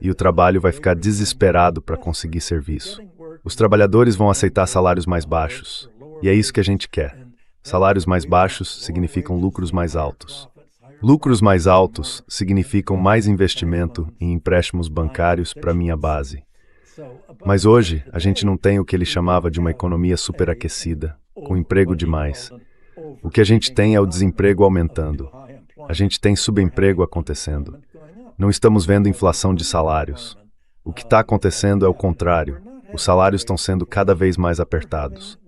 Speaker 1: e o trabalho vai ficar desesperado para conseguir serviço. Os trabalhadores vão aceitar salários mais baixos. E é isso que a gente quer. Salários mais baixos significam lucros mais altos. Lucros mais altos significam mais investimento em empréstimos bancários para minha base. Mas hoje, a gente não tem o que ele chamava de uma economia superaquecida, com emprego demais. O que a gente tem é o desemprego aumentando. A gente tem subemprego acontecendo. Não estamos vendo inflação de salários. O que está acontecendo é o contrário. Os salários estão sendo cada vez mais apertados.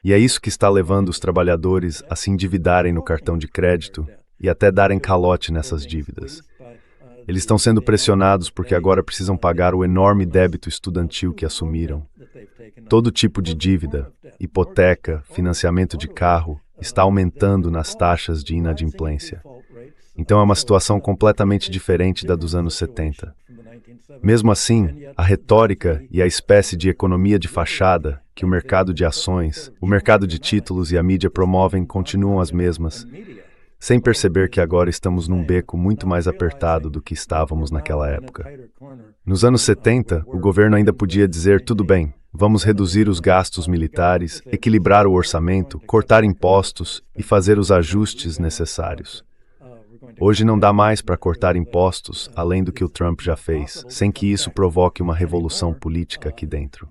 Speaker 1: E é isso que está levando os trabalhadores a se endividarem no cartão de crédito e até darem calote nessas dívidas. Eles estão sendo pressionados porque agora precisam pagar o enorme débito estudantil que assumiram. Todo tipo de dívida, hipoteca, financiamento de carro, está aumentando nas taxas de inadimplência. Então é uma situação completamente diferente da dos anos 70. Mesmo assim, a retórica e a espécie de economia de fachada que o mercado de ações, o mercado de títulos e a mídia promovem continuam as mesmas. sem perceber que agora estamos num beco muito mais apertado do que estávamos naquela época. Nos anos 70, o governo ainda podia dizer: tudo bem, vamos reduzir os gastos militares, equilibrar o orçamento, cortar impostos e fazer os ajustes necessários. Hoje não dá mais para cortar impostos, além do que o Trump já fez, sem que isso provoque uma revolução política aqui dentro.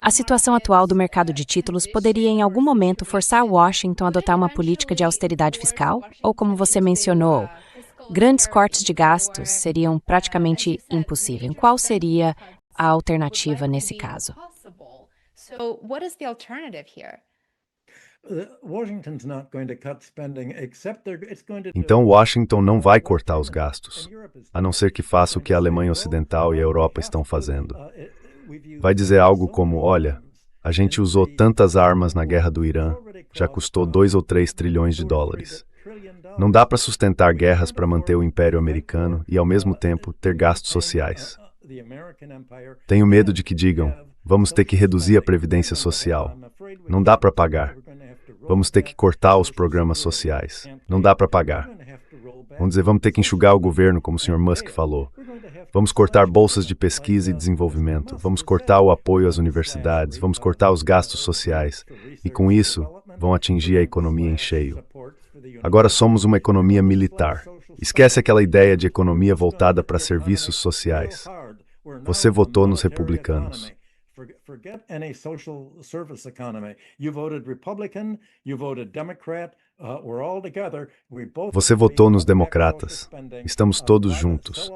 Speaker 2: A situação atual do mercado de títulos poderia em algum momento forçar Washington a adotar uma política de austeridade fiscal? Ou, como você mencionou, grandes cortes de gastos seriam praticamente impossíveis. Qual seria a alternativa nesse caso?
Speaker 4: So what is the alternative here?
Speaker 1: Então Washington não vai cortar os gastos, a não ser que faça o que a Alemanha Ocidental e a Europa estão fazendo. Vai dizer algo como: olha, a gente usou tantas armas na guerra do Irã, já custou 2 ou 3 trilhões de dólares. Não dá para sustentar guerras para manter o Império Americano e, ao mesmo tempo, ter gastos sociais. Tenho medo de que digam: vamos ter que reduzir a previdência social. Não dá para pagar. Vamos ter que cortar os programas sociais. Não dá para pagar. Vamos dizer: vamos ter que enxugar o governo, como o Sr. Musk falou. Vamos cortar bolsas de pesquisa e desenvolvimento. Vamos cortar o apoio às universidades. Vamos cortar os gastos sociais. E com isso, vão atingir a economia em cheio. Agora somos uma economia militar. Esquece aquela ideia de economia voltada para serviços sociais. Você votou nos republicanos.
Speaker 3: Forget any social service economy. You voted Republican, you voted Democrat, we're all together.
Speaker 1: Você votou nos democratas. Estamos todos juntos.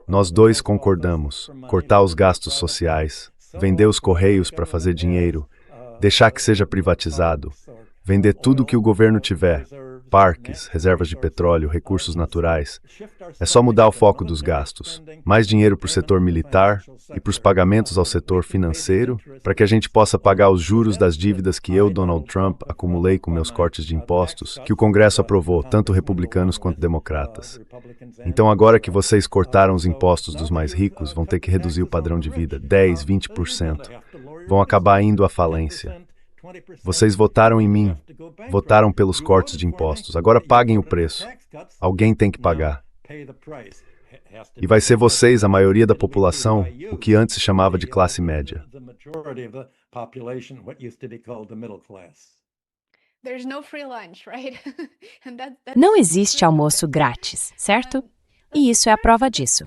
Speaker 1: Nós dois concordamos. Cortar os gastos sociais, vender os correios para fazer dinheiro, deixar que seja privatizado, vender tudo que o governo tiver, parques, reservas de petróleo, recursos naturais. É só mudar o foco dos gastos. Mais dinheiro para o setor militar e para os pagamentos ao setor financeiro, para que a gente possa pagar os juros das dívidas que eu, Donald Trump, acumulei com meus cortes de impostos, que o Congresso aprovou, tanto republicanos quanto democratas. Então, agora que vocês cortaram os impostos dos mais ricos, vão ter que reduzir o padrão de vida, 10%, 20%. Vão acabar indo à falência. Vocês votaram em mim, votaram pelos cortes de impostos. Agora paguem o preço. Alguém tem que pagar. E vai ser vocês, a maioria da população, o que antes se chamava de classe média.
Speaker 2: Não existe almoço grátis, certo? E isso é a prova disso.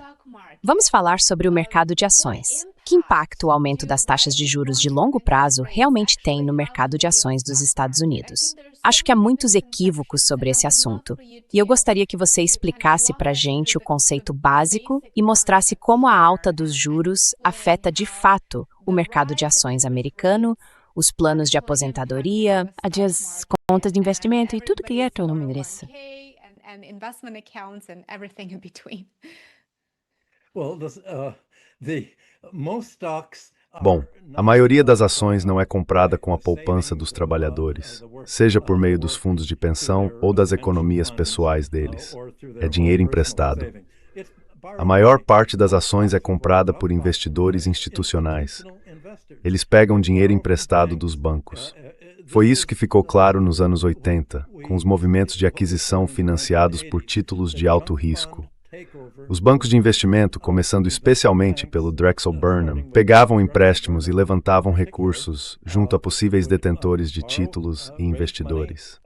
Speaker 2: Vamos falar sobre o mercado de ações. Que impacto o aumento das taxas de juros de longo prazo realmente tem no mercado de ações dos Estados Unidos? Acho que há muitos equívocos sobre esse assunto, e eu gostaria que você explicasse para a gente o conceito básico e mostrasse como a alta dos juros afeta de fato o mercado de ações americano, os planos de aposentadoria, as contas de investimento e tudo que é teu nome disso.
Speaker 1: Bom, a maioria das ações não é comprada com a poupança dos trabalhadores, seja por meio dos fundos de pensão ou das economias pessoais deles. É dinheiro emprestado. A maior parte das ações é comprada por investidores institucionais. Eles pegam dinheiro emprestado dos bancos. Foi isso que ficou claro nos anos 80, com os movimentos de aquisição financiados por títulos de alto risco. Os bancos de investimento, começando especialmente pelo Drexel Burnham, pegavam empréstimos e levantavam recursos junto a possíveis detentores de títulos e investidores.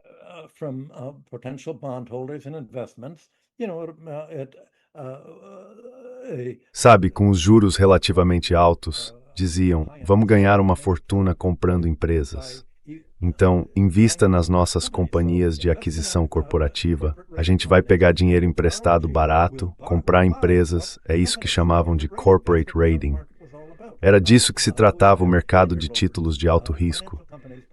Speaker 1: Sabe, com os juros relativamente altos, diziam: vamos ganhar uma fortuna comprando empresas. Então, invista nas nossas companhias de aquisição corporativa. A gente vai pegar dinheiro emprestado barato, comprar empresas, é isso que chamavam de corporate rating. Era disso que se tratava o mercado de títulos de alto risco.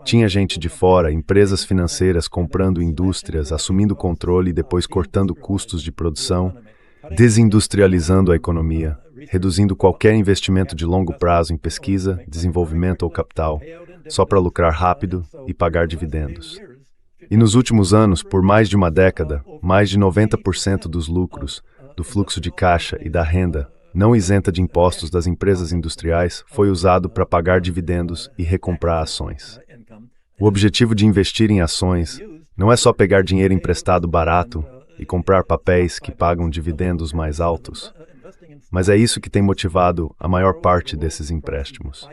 Speaker 1: Tinha gente de fora, empresas financeiras comprando indústrias, assumindo controle e depois cortando custos de produção, desindustrializando a economia, reduzindo qualquer investimento de longo prazo em pesquisa, desenvolvimento ou capital, só para lucrar rápido e pagar dividendos. E nos últimos anos, por mais de uma década, mais de 90% dos lucros, do fluxo de caixa e da renda não isenta de impostos das empresas industriais, foi usado para pagar dividendos e recomprar ações. O objetivo de investir em ações não é só pegar dinheiro emprestado barato e comprar papéis que pagam dividendos mais altos, mas é isso que tem motivado a maior parte desses empréstimos.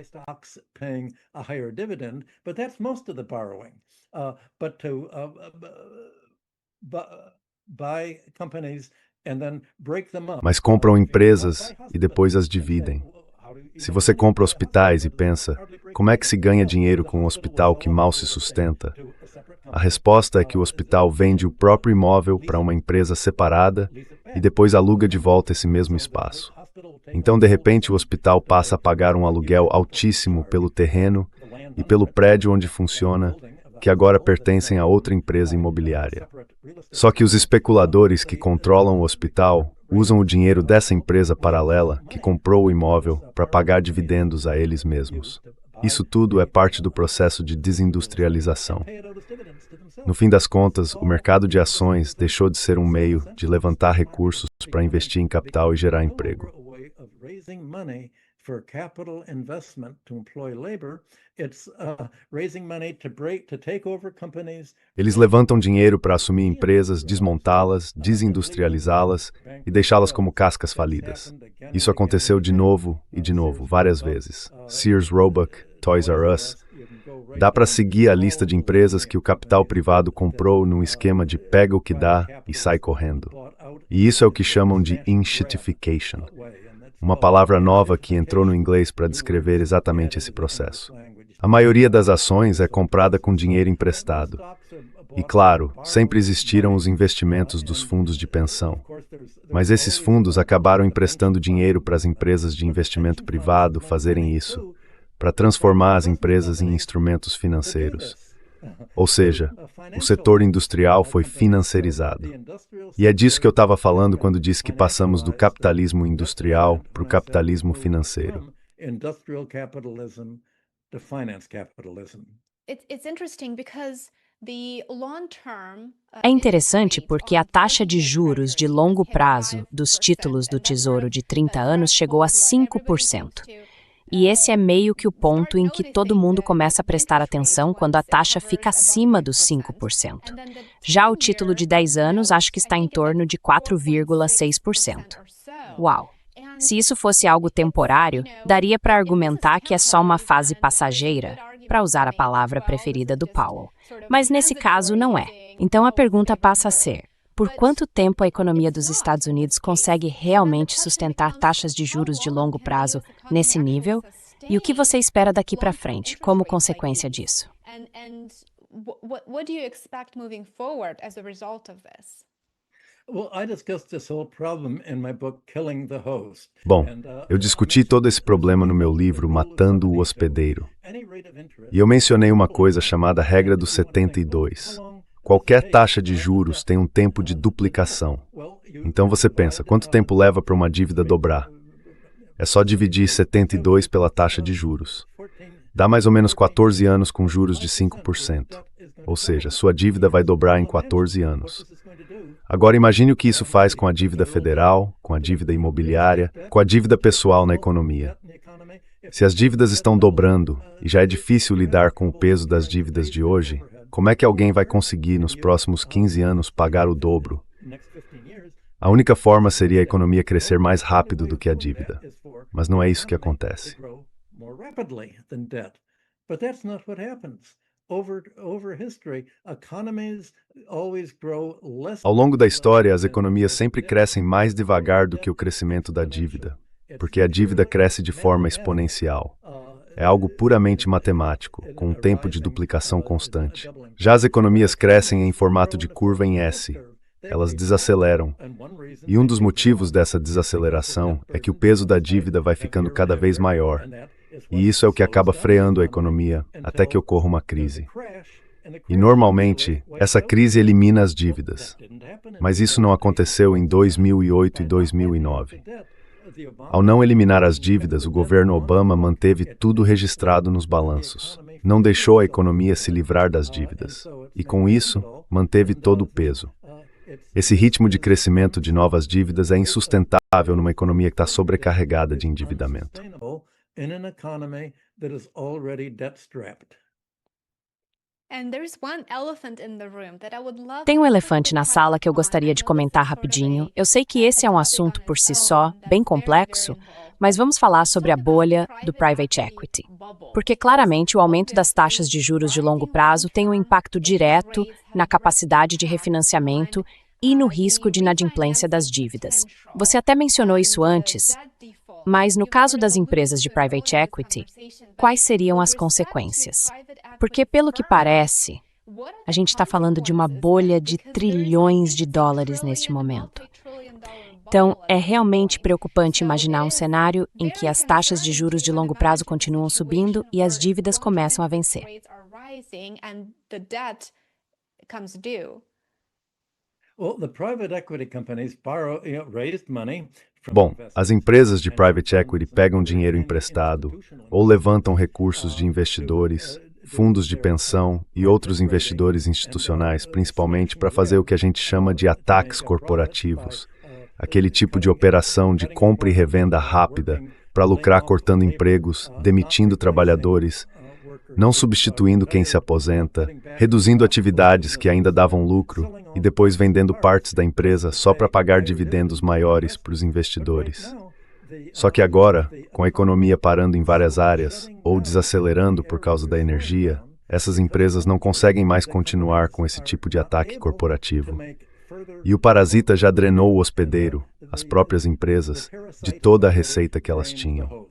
Speaker 1: Mas compram empresas e depois as dividem. Se você compra hospitais e pensa, como é que se ganha dinheiro com um hospital que mal se sustenta? A resposta é que o hospital vende o próprio imóvel para uma empresa separada e depois aluga de volta esse mesmo espaço. Então, de repente, o hospital passa a pagar um aluguel altíssimo pelo terreno e pelo prédio onde funciona, que agora pertencem a outra empresa imobiliária. Só que os especuladores que controlam o hospital usam o dinheiro dessa empresa paralela que comprou o imóvel para pagar dividendos a eles mesmos. Isso tudo é parte do processo de desindustrialização. No fim das contas, o mercado de ações deixou de ser um meio de levantar recursos para investir em capital e gerar emprego. Eles levantam dinheiro para assumir empresas, desmontá-las, desindustrializá-las e deixá-las como cascas falidas. Isso aconteceu de novo, várias vezes. Sears, Roebuck, Toys R Us. Dá para seguir a lista de empresas que o capital privado comprou num esquema de pega o que dá e sai correndo. E isso é o que chamam de enshittification, uma palavra nova que entrou no inglês para descrever exatamente esse processo. A maioria das ações é comprada com dinheiro emprestado. E claro, sempre existiram os investimentos dos fundos de pensão. Mas esses fundos acabaram emprestando dinheiro para as empresas de investimento privado fazerem isso, para transformar as empresas em instrumentos financeiros. Ou seja, o setor industrial foi financiarizado. E é disso que eu estava falando quando disse que passamos do capitalismo industrial para o capitalismo financeiro.
Speaker 2: É interessante porque a taxa de juros de longo prazo dos títulos do Tesouro de 30 anos chegou a 5%. E esse é meio que o ponto em que todo mundo começa a prestar atenção quando a taxa fica acima dos 5%. Já o título de 10 anos acho que está em torno de 4,6%. Uau! Se isso fosse algo temporário, daria para argumentar que é só uma fase passageira, para usar a palavra preferida do Powell. Mas nesse caso não é. Então a pergunta passa a ser: por quanto tempo a economia dos Estados Unidos consegue realmente sustentar taxas de juros de longo prazo nesse nível? E o que você espera daqui para frente, como consequência disso?
Speaker 1: Bom, eu discuti todo esse problema no meu livro Matando o Hospedeiro. E eu mencionei uma coisa chamada regra dos 72. Qualquer taxa de juros tem um tempo de duplicação. Então você pensa, quanto tempo leva para uma dívida dobrar? É só dividir 72 pela taxa de juros. Dá mais ou menos 14 anos com juros de 5%. Ou seja, sua dívida vai dobrar em 14 anos. Agora imagine o que isso faz com a dívida federal, com a dívida imobiliária, com a dívida pessoal na economia. Se as dívidas estão dobrando e já é difícil lidar com o peso das dívidas de hoje, como é que alguém vai conseguir nos próximos 15 anos pagar o dobro? A única forma seria a economia crescer mais rápido do que a dívida. Mas não é isso que acontece. Ao longo da história, as economias sempre crescem mais devagar do que o crescimento da dívida, porque a dívida cresce de forma exponencial. É algo puramente matemático, com um tempo de duplicação constante. Já as economias crescem em formato de curva em S. Elas desaceleram. E um dos motivos dessa desaceleração é que o peso da dívida vai ficando cada vez maior. E isso é o que acaba freando a economia até que ocorra uma crise. E normalmente, essa crise elimina as dívidas. Mas isso não aconteceu em 2008 e 2009. Ao não eliminar as dívidas, o governo Obama manteve tudo registrado nos balanços. Não deixou a economia se livrar das dívidas. E com isso, manteve todo o peso. Esse ritmo de crescimento de novas dívidas é insustentável numa economia que está sobrecarregada de endividamento.
Speaker 2: Tem um elefante na sala que eu gostaria de comentar rapidinho. Eu sei que esse é um assunto por si só, bem complexo, mas vamos falar sobre a bolha do private equity. Porque claramente o aumento das taxas de juros de longo prazo tem um impacto direto na capacidade de refinanciamento e no risco de inadimplência das dívidas. Você até mencionou isso antes, mas no caso das empresas de private equity, quais seriam as consequências? Porque, pelo que parece, a gente está falando de uma bolha de trilhões de dólares neste momento. Então, é realmente preocupante imaginar um cenário em que as taxas de juros de longo prazo continuam subindo e as dívidas começam a vencer.
Speaker 1: Bom, as empresas de private equity pegam dinheiro emprestado ou levantam recursos de investidores, fundos de pensão e outros investidores institucionais, principalmente para fazer o que a gente chama de ataques corporativos, aquele tipo de operação de compra e revenda rápida para lucrar cortando empregos, demitindo trabalhadores, não substituindo quem se aposenta, reduzindo atividades que ainda davam lucro e depois vendendo partes da empresa só para pagar dividendos maiores para os investidores. Só que agora, com a economia parando em várias áreas ou desacelerando por causa da energia, essas empresas não conseguem mais continuar com esse tipo de ataque corporativo. E o parasita já drenou o hospedeiro, as próprias empresas, de toda a receita que elas tinham.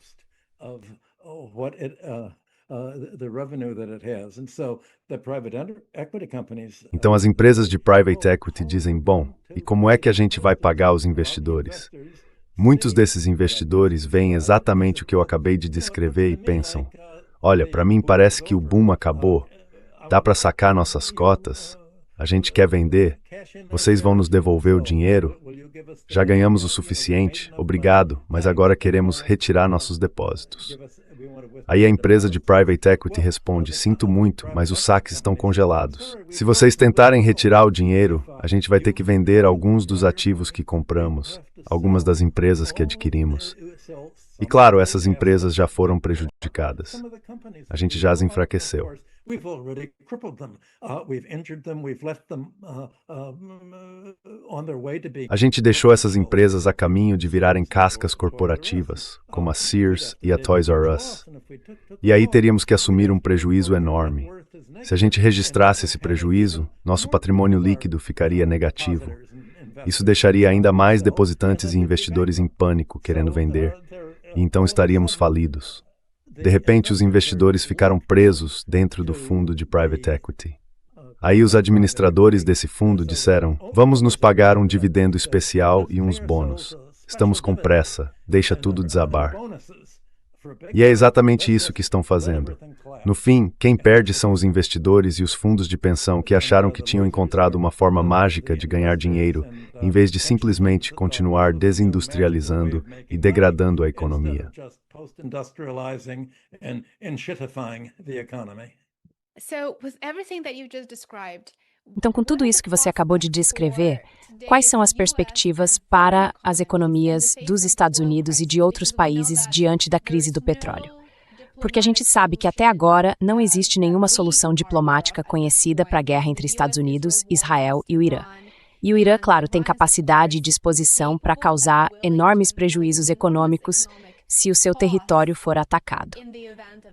Speaker 1: Então as empresas de private equity dizem, bom, e como é que a gente vai pagar os investidores? Muitos desses investidores veem exatamente o que eu acabei de descrever e pensam, olha, para mim parece que o boom acabou, dá para sacar nossas cotas, a gente quer vender, vocês vão nos devolver o dinheiro? Já ganhamos o suficiente, obrigado, mas agora queremos retirar nossos depósitos. Aí a empresa de private equity responde, sinto muito, mas os saques estão congelados. Se vocês tentarem retirar o dinheiro, a gente vai ter que vender alguns dos ativos que compramos, algumas das empresas que adquirimos. E claro, essas empresas já foram prejudicadas. A gente já as enfraqueceu. A gente deixou essas empresas a caminho de virarem cascas corporativas, como a Sears e a Toys R Us. E aí teríamos que assumir um prejuízo enorme. Se a gente registrasse esse prejuízo, nosso patrimônio líquido ficaria negativo. Isso deixaria ainda mais depositantes e investidores em pânico, querendo vender, e então estaríamos falidos. De repente, os investidores ficaram presos dentro do fundo de private equity. Aí os administradores desse fundo disseram, vamos nos pagar um dividendo especial e uns bônus. Estamos com pressa, deixa tudo desabar. E é exatamente isso que estão fazendo. No fim, quem perde são os investidores e os fundos de pensão que acharam que tinham encontrado uma forma mágica de ganhar dinheiro, em vez de simplesmente continuar desindustrializando e degradando a economia.
Speaker 2: Então, com tudo isso que você acabou de descrever, quais são as perspectivas para as economias dos Estados Unidos e de outros países diante da crise do petróleo? Porque a gente sabe que até agora não existe nenhuma solução diplomática conhecida para a guerra entre Estados Unidos, Israel e o Irã. E o Irã, claro, tem capacidade e disposição para causar enormes prejuízos econômicos se o seu território for atacado.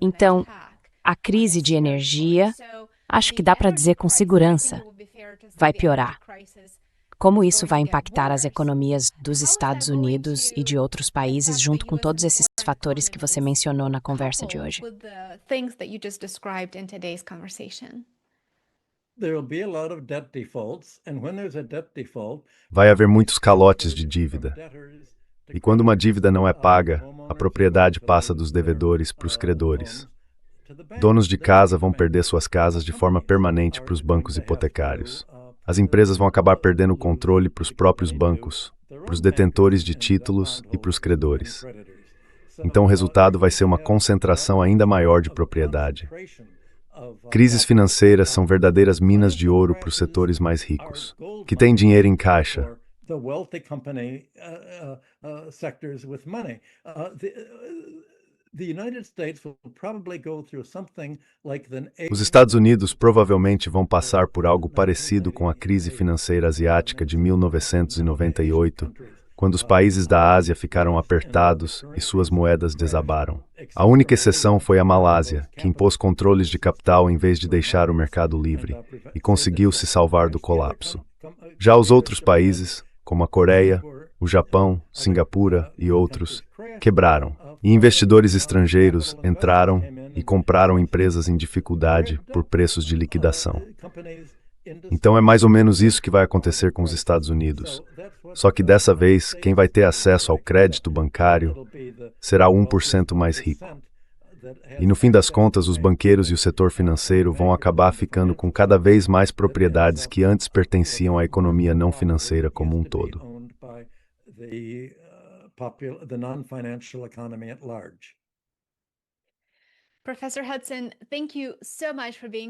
Speaker 2: Então, a crise de energia, acho que dá para dizer com segurança, vai piorar. Como isso vai impactar as economias dos Estados Unidos e de outros países, junto com todos esses fatores que você mencionou na conversa de hoje?
Speaker 1: Vai haver muitos calotes de dívida. E quando uma dívida não é paga, a propriedade passa dos devedores para os credores. Donos de casa vão perder suas casas de forma permanente para os bancos hipotecários. As empresas vão acabar perdendo o controle para os próprios bancos, para os detentores de títulos e para os credores. Então o resultado vai ser uma concentração ainda maior de propriedade. Crises financeiras são verdadeiras minas de ouro para os setores mais ricos, que têm dinheiro em caixa. Os Estados Unidos provavelmente vão passar por algo parecido com a crise financeira asiática de 1998, quando os países da Ásia ficaram apertados e suas moedas desabaram. A única exceção foi a Malásia, que impôs controles de capital em vez de deixar o mercado livre, e conseguiu se salvar do colapso. Já os outros países, como a Coreia, o Japão, Singapura e outros, quebraram, e investidores estrangeiros entraram e compraram empresas em dificuldade por preços de liquidação. Então é mais ou menos isso que vai acontecer com os Estados Unidos. Só que dessa vez, quem vai ter acesso ao crédito bancário será o 1% mais rico. E no fim das contas, os banqueiros e o setor financeiro vão acabar ficando com cada vez mais propriedades que antes pertenciam à economia não financeira como um todo.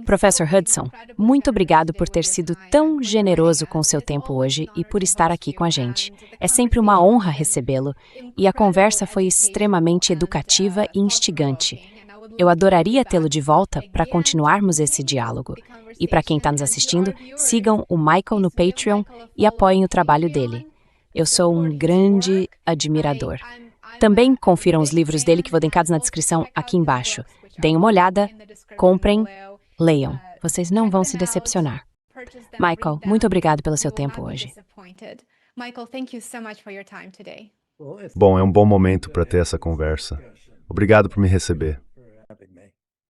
Speaker 2: Professor Hudson, muito obrigado por ter sido tão generoso com seu tempo hoje e por estar aqui com a gente. É sempre uma honra recebê-lo e a conversa foi extremamente educativa e instigante. Eu adoraria tê-lo de volta para continuarmos esse diálogo. E para quem está nos assistindo, sigam o Michael no Patreon e apoiem o trabalho dele. Eu sou um grande admirador. Também confiram os livros dele que vou linkados na descrição aqui embaixo. Deem uma olhada, comprem, leiam. Vocês não vão se decepcionar. Michael, muito obrigado pelo seu tempo hoje.
Speaker 1: Bom, é um bom momento para ter essa conversa. Obrigado por me receber.